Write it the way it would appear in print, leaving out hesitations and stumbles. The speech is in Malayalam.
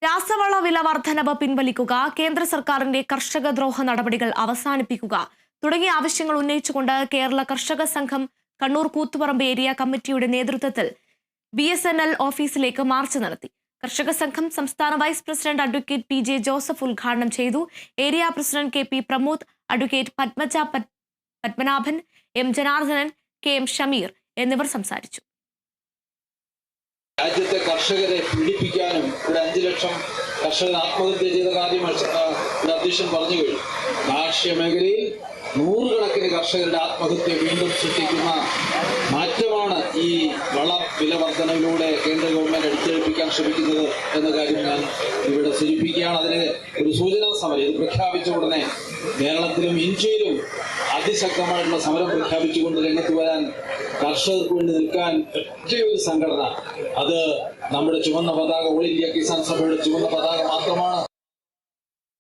രാസവള വില വർധനവ് പിൻവലിക്കുക, കേന്ദ്ര സർക്കാരിന്റെ കർഷക ദ്രോഹ നടപടികൾ അവസാനിപ്പിക്കുക തുടങ്ങിയ ആവശ്യങ്ങൾ ഉന്നയിച്ചുകൊണ്ട് കേരള കർഷക സംഘം കണ്ണൂർ കൂത്തുപറമ്പ് ഏരിയ കമ്മിറ്റിയുടെ നേതൃത്വത്തിൽ BSNL ഓഫീസിലേക്ക് മാർച്ച് നടത്തി. കർഷക സംഘം സംസ്ഥാന vice president advocate PJ Joseph ഉദ്ഘാടനം ചെയ്തു. Area president KP Pramod, advocate Padmaja Padmanabhan, M Janardhanan, KM Shameer എന്നിവർ സംസാരിച്ചു. രാജ്യത്തെ കർഷകരെ പീഡിപ്പിക്കാനും ഇവിടെ 5 ലക്ഷം കർഷകർ ആത്മഹത്യ ചെയ്ത കാര്യം അധ്യക്ഷൻ പറഞ്ഞു കഴിഞ്ഞു. കാർഷിക മേഖലയിൽ നൂറുകണക്കിന് കർഷകരുടെ ആത്മഹത്യ വീണ്ടും സൃഷ്ടിക്കുന്ന മാറ്റമാണ് ഈ വള വില വർധനവിലൂടെ കേന്ദ്ര ഗവൺമെന്റ് അടിച്ചേൽപ്പിക്കാൻ ശ്രമിക്കുന്നത് എന്ന കാര്യം ഞാൻ ഇവിടെ സൂചിപ്പിക്കുകയാണ്. അതിന് ഒരു സൂചനാ സമരം ഇത് പ്രഖ്യാപിച്ച ഉടനെ കേരളത്തിലും ഇന്ത്യയിലും അതിശക്തമായിട്ടുള്ള സമരം പ്രഖ്യാപിച്ചുകൊണ്ട് രംഗത്ത് വരാൻ കർഷകർക്ക് വേണ്ടി നിൽക്കാൻ ഒറ്റയൊരു സംഘടന, അത് നമ്മുടെ ചുവന്ന പതാക, ഓൾ ഇന്ത്യ കിസാൻ സഭയുടെ ചുവന്ന പതാക മാത്രമാണ്.